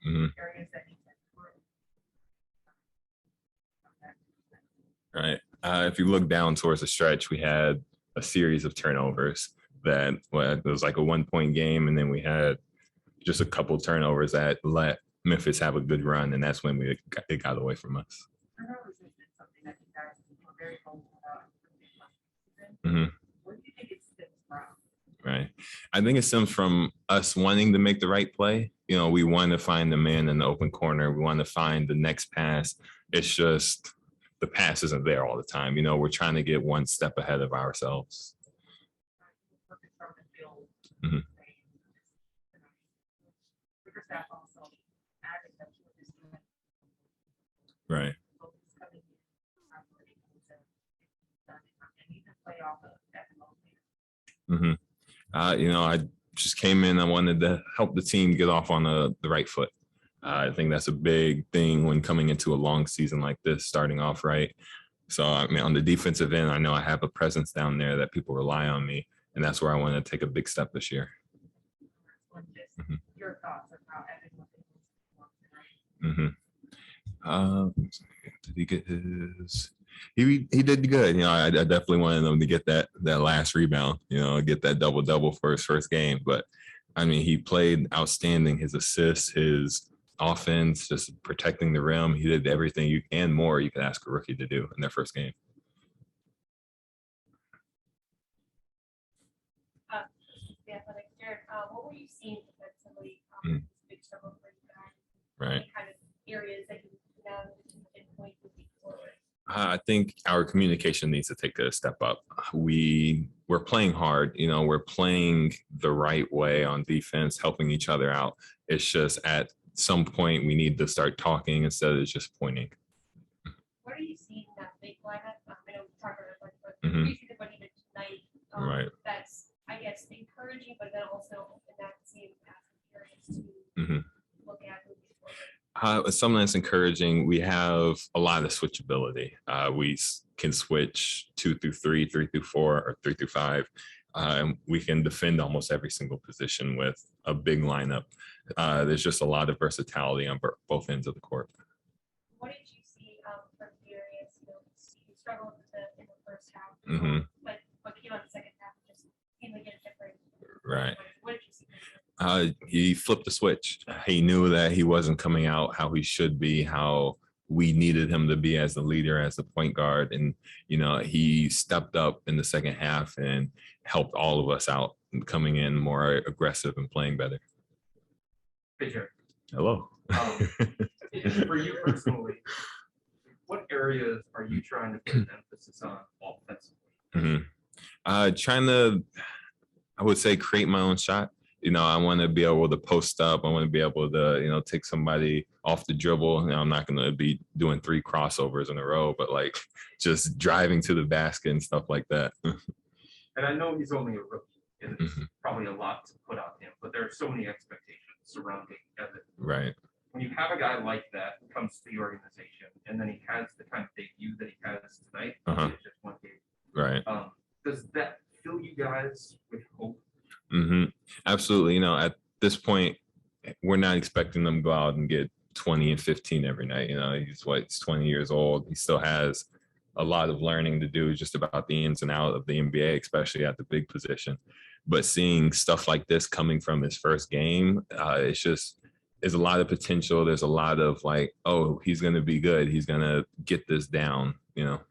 Mm-hmm. areas that need to improve. Right. If you look down towards the stretch, we had a series of turnovers that well, it was like a 1 point game, and then we had just a couple turnovers that let Memphis have a good run, and that's when it got away from us. Turnovers has been something that you guys were very vocal about. Mm-hmm. What do you think it stems from? Right. I think it stems from us wanting to make the right play. You know, we want to find the man in the open corner. We want to find the next pass. It's just the pass isn't there all the time. You know, we're trying to get one step ahead of ourselves. Mm-hmm. Right. Mm-hmm. You know, I just came in. I wanted to help the team get off on the right foot. I think that's a big thing when coming into a long season like this, starting off right. So, I mean, on the defensive end, I know I have a presence down there that people rely on me, and that's where I want to take a big step this year. Mm-hmm. Your thoughts about Evan? Mm-hmm. Did he get his? He did good. You know, I definitely wanted him to get that last rebound. You know, get that double for his first game. But I mean, he played outstanding. His assists, his offense, just protecting the rim. He did everything you and more you could ask a rookie to do in their first game. Yeah, like Jarrett, what were you seeing defensively? Big struggle for you guys. Right. Any kind of areas that you know pinpoint moving forward? I think our communication needs to take a step up. We're playing hard, you know, we're playing the right way on defense, helping each other out. It's just at some point we need to start talking instead of just pointing. What are you seeing in that big lineup? I know we talked about it, but what do you see the buddy tonight? Right. That's, I guess, encouraging, but then also in that same areas to look at moving forward. Something that's encouraging. We have a lot of switchability. We can switch 2 through 3, 3 through 4, or 3 through 5. We can defend almost every single position with a big lineup. There's just a lot of versatility on both ends of the court. What did you see from Darius? You know, he struggled in the first half, but came on the second half, just came again different. Right. What did you see? He flipped the switch. He knew that he wasn't coming out how he should be, how we needed him to be as the leader, as the point guard. And, you know, he stepped up in the second half and helped all of us out, coming in more aggressive and playing better. Hey, Jarrett. Hello. For you personally, what areas are you trying to put an emphasis on offensively? Trying to, I would say, create my own shot. You know, I want to be able to post up. I want to be able to, you know, take somebody off the dribble. You know, I'm not going to be doing 3 crossovers in a row, but like just driving to the basket and stuff like that. And I know he's only a rookie, and it's probably a lot to put on him, but there are so many expectations surrounding Evan. Right. When you have a guy like that who comes to the organization, and then he has the kind of debut that he has tonight, it's just 1 game. Right. Does that fill you guys with hope? Absolutely. You know, at this point, we're not expecting them to go out and get 20 and 15 every night. You know, he's 20 years old. He still has a lot of learning to do just about the ins and outs of the NBA, especially at the big position. But seeing stuff like this coming from his first game, it's just, there's a lot of potential. There's a lot of like, oh, he's going to be good. He's going to get this down, you know.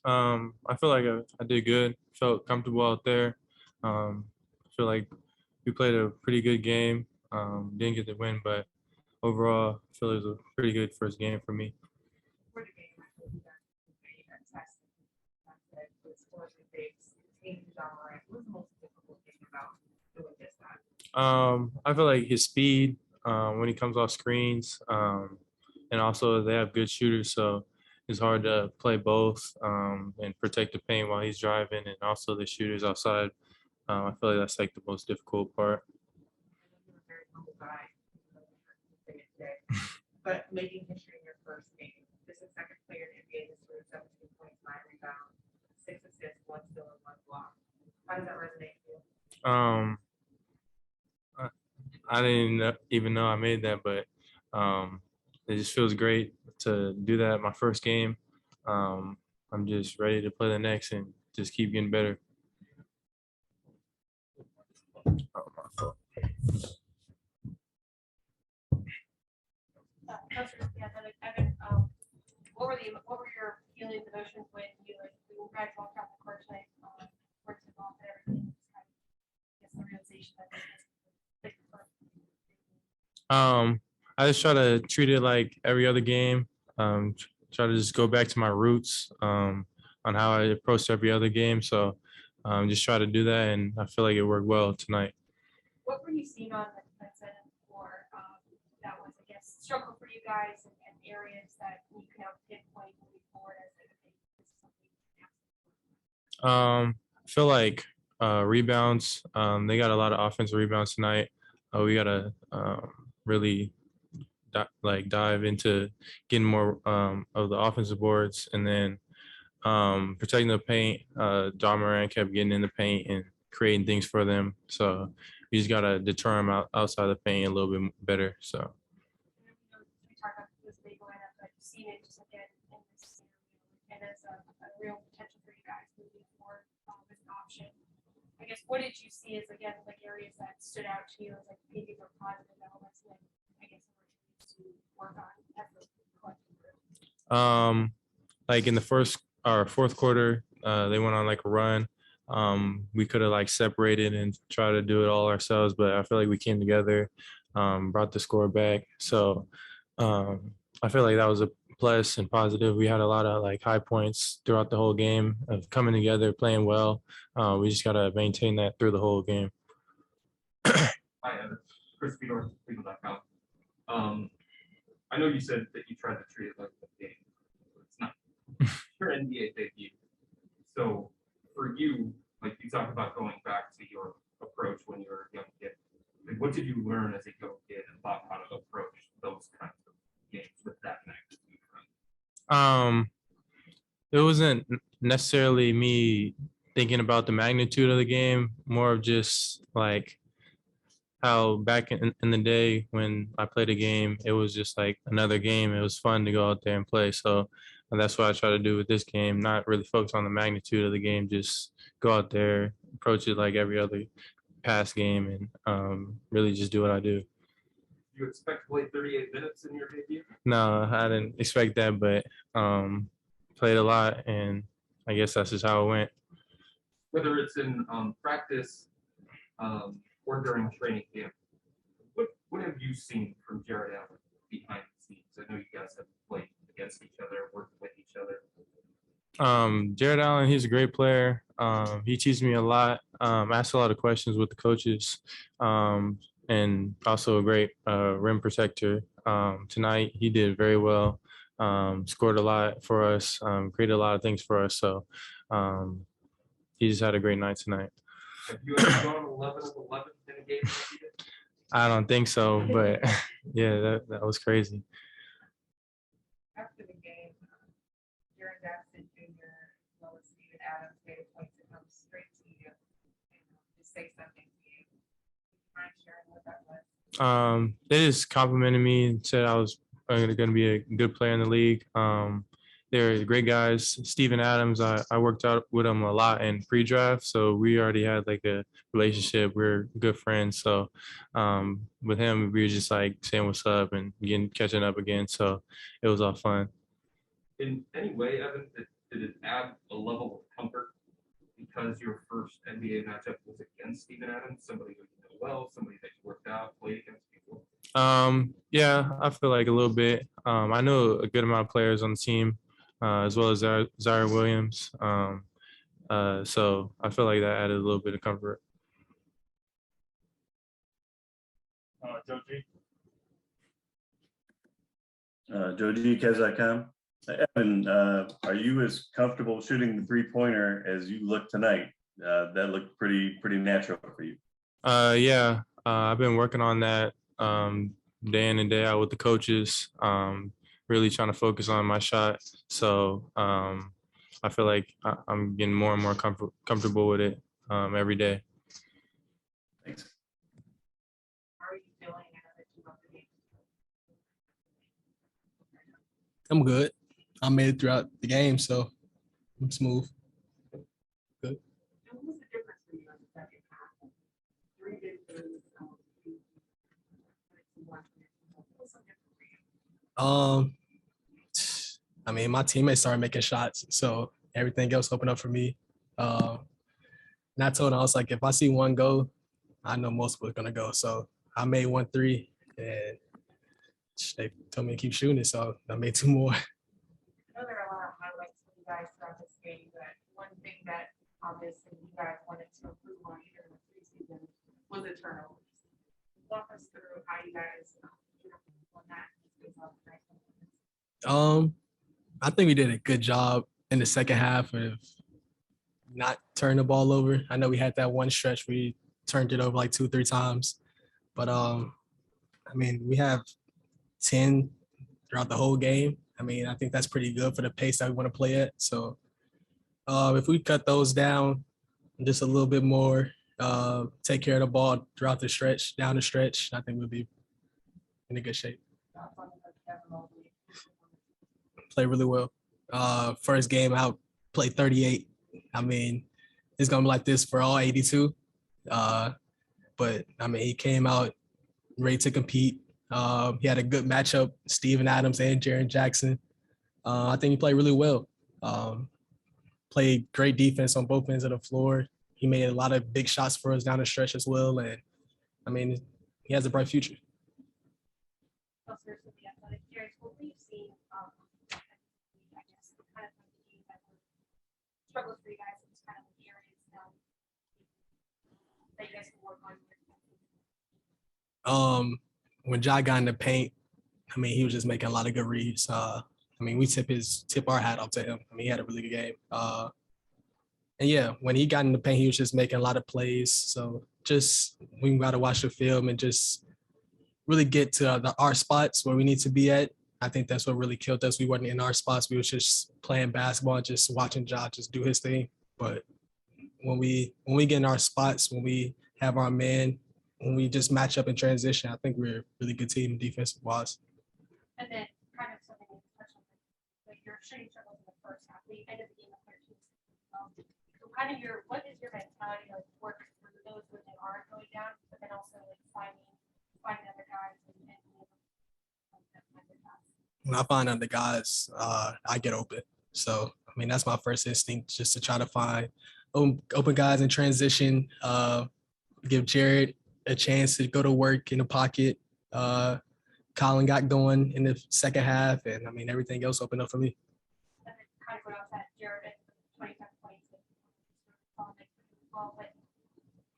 I feel like I did good. Felt comfortable out there. I feel like we played a pretty good game. Didn't get the win, but overall, I feel it was a pretty good first game for me. I feel like his speed when he comes off screens, and also they have good shooters, so it's hard to play both and protect the paint while he's driving, and also the shooters outside. I feel like that's like the most difficult part. today, but making history in your first game. This is second player in NBA history with 17 points, 9 rebounds, 6 assists, 1 steal, and 1 block. How does that resonate with you? I didn't even know I made that, but it just feels great to do that my first game. I'm just ready to play the next and just keep getting better. Evan, what were your feelings, emotions when you guys walked out the court tonight, worked involved and everything? I guess the realization that this is I just try to treat it like every other game. Try to just go back to my roots on how I approached every other game. So just try to do that, and I feel like it worked well tonight. What were you seeing on the defense end for that was, I guess, struggle for you guys and areas that you can now pinpoint moving forward as I feel like rebounds. They got a lot of offensive rebounds tonight. We got to really dive into getting more of the offensive boards, and then protecting the paint. John Moran kept getting in the paint and creating things for them. So we just got to deter them outside the paint a little bit better. So. We talked about this big lineup, but you've seen it just again in this series, and as a real potential for you guys moving forward as an option. I guess, what did you see as, again, like areas that stood out to you as like maybe more positive elements and I guess to work on as a collective? Like in the first or fourth quarter, they went on like a run. We could have like separated and tried to do it all ourselves, but I feel like we came together, brought the score back. So I feel like that was a plus and positive. We had a lot of like high points throughout the whole game of coming together, playing well. We just got to maintain that through the whole game. Hi, Evan. Chris Fedor, Cleveland.com. I know you said that you tried to treat it like a game. It's not your NBA debut. So for you, like you talk about going back to your approach when you were a young kid. Like, what did you learn as a young kid about how to approach those kinds of games with that magnitude? It wasn't necessarily me thinking about the magnitude of the game, more of just like how back in the day when I played a game, it was just like another game. It was fun to go out there and play. So that's what I try to do with this game, not really focus on the magnitude of the game, just go out there, approach it like every other past game, and really just do what I do. You expect to play 38 minutes in your debut? No, I didn't expect that, but played a lot, and I guess that's just how it went. Whether it's in practice or during training camp, what have you seen from Jarrett Allen behind the scenes? I know you guys have played against each other, worked with each other. Jarrett Allen, he's a great player. He teaches me a lot. Asks a lot of questions with the coaches, and also a great rim protector. Tonight, he did very well. Scored a lot for us. Created a lot of things for us. So he just had a great night tonight. Have you ever gone 11 of 11 in a game? I don't think so, but yeah, that was crazy. After the game, Jarrett Jackson Jr., Lois Steven Adams made a point to come straight to you and just say something to you. I'm sharing what that was. They just complimented me and said I was going to be a good player in the league. They're great guys. Steven Adams, I worked out with him a lot in pre-draft, so we already had like a relationship. We're good friends. So with him, we were just like saying what's up and catching up again. So it was all fun. In any way, Evan, did it add a level of comfort because your first NBA matchup was against Steven Adams, somebody who you know well, somebody that you worked out, played against before? Yeah, I feel like a little bit. I know a good amount of players on the team, as well as Zaire Williams. So I feel like that added a little bit of comfort. Joe G, Kez.com. Evan, are you as comfortable shooting the three-pointer as you look tonight? That looked pretty natural for you. Yeah, I've been working on that day in and day out with the coaches, really trying to focus on my shot. So I feel like I'm getting more and more comfortable with it every day. Thanks. How are you feeling now that you won the game? I'm good. I made it throughout the game, so I'm smooth. And what was the difference for you in the second half? 3 victories, what was so different for you? I mean, my teammates started making shots, so everything else opened up for me. And I told them, I was like, if I see one go, I know most was gonna go. So I made 1 3, and they told me to keep shooting it, so I made 2 more. I know there are a lot of highlights for you guys throughout this game, but one thing that obviously you guys wanted to improve on even in the preseason was the turnovers. Walk us through how you guys on that. I think we did a good job in the second half of not turning the ball over. I know we had that one stretch where we turned it over like 2 3 times, but I mean, we have 10 throughout the whole game. I mean, I think that's pretty good for the pace that we want to play at. So if we cut those down just a little bit more, take care of the ball throughout the stretch, down the stretch, I think we'll be in a good shape. Play really well. First game out, played 38. I mean, it's gonna be like this for all 82. But I mean, he came out ready to compete. He had a good matchup, Steven Adams and Jarrett Jackson. I think he played really well. Played great defense on both ends of the floor. He made a lot of big shots for us down the stretch as well. And I mean, he has a bright future. What we've seen, I guess, kind of the games that were struggles for you guys in this kind of areas that you guys can work on. When Ja got in the paint, I mean, he was just making a lot of good reads. I mean, we tip our hat off to him. I mean, he had a really good game. And yeah, when he got in the paint, he was just making a lot of plays. So just we got to watch the film and just really get to our spots where we need to be at. I think that's what really killed us. We weren't in our spots. We was just playing basketball, just watching Ja just do his thing. But when we get in our spots, when we have our man, when we just match up in transition, I think we're a really good team defensive wise. And then kind of something you touched on, like your shooting struggles in the first half, the end of the game of 13. So kind of what is your mentality like working through those when they are going down, but then also like finding other guys and when I find other guys, I get open. So, I mean, that's my first instinct, just to try to find open guys in transition, give Jarrett a chance to go to work in the pocket. Colin got going in the second half, and I mean, everything else opened up for me. And then kind of what else at Jarrett at 27 points.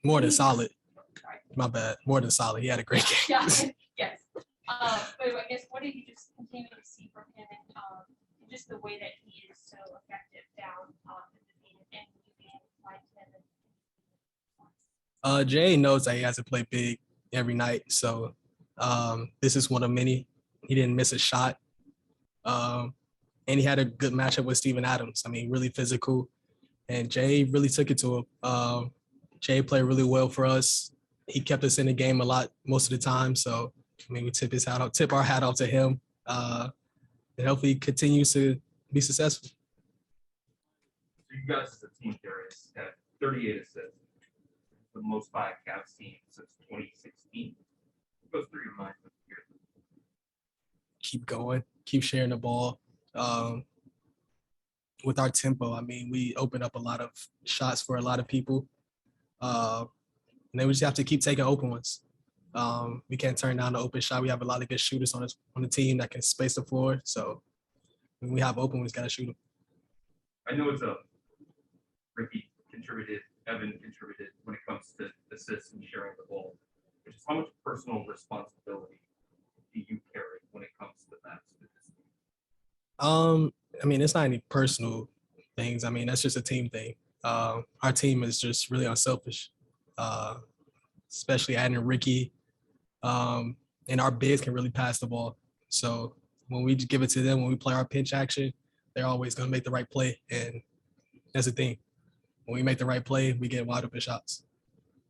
More than solid. My bad. More than solid. He had a great game. Yeah, yes. But I guess what did you just continue to see from him and just the way that he is so effective down in the game and you being like him? Jay knows that he has to play big every night. So this is one of many. He didn't miss a shot. And he had a good matchup with Steven Adams. I mean, really physical. And Jay really took it to him. Jay played really well for us. He kept us in the game a lot most of the time. So, I mean, we tip our hat off to him. And hopefully he continues to be successful. So you guys as a team, Darius, had 38 assists, the most by a Cavs team since 2016. What goes through your mind here? Keep going, keep sharing the ball. With our tempo, I mean, we open up a lot of shots for a lot of people. And then we just have to keep taking open ones. We can't turn down the open shot. We have a lot of good shooters on the team that can space the floor. So when we have open ones, got to shoot them. I know it's Ricky contributed, Evan contributed when it comes to assists and sharing the ball. Which is how much personal responsibility do you carry when it comes to that? I mean, it's not any personal things. I mean, that's just a team thing. Our team is just really unselfish, especially adding Ricky. and our bigs can really pass the ball. So when we give it to them, when we play our pinch action, they're always going to make the right play. And that's the thing. When we make the right play, we get wide open shots.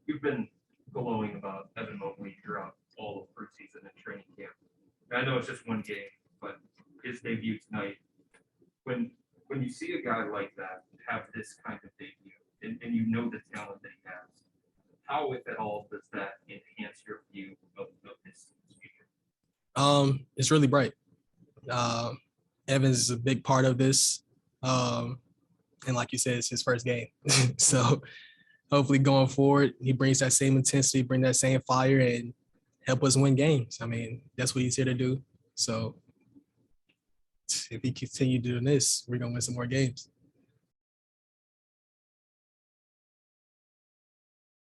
You've been glowing about Evan Mobley throughout all of preseason and training camp. And I know it's just one game, but his debut tonight, when you see a guy like that have this kind of debut, and you know the talent that he has, how, if at all, does that enhance your view of his future? It's really bright. Evans is a big part of this. And like you said, it's his first game. So hopefully going forward, he brings that same intensity, bring that same fire, and help us win games. I mean, that's what he's here to do. So if he continue doing this, we're going to win some more games.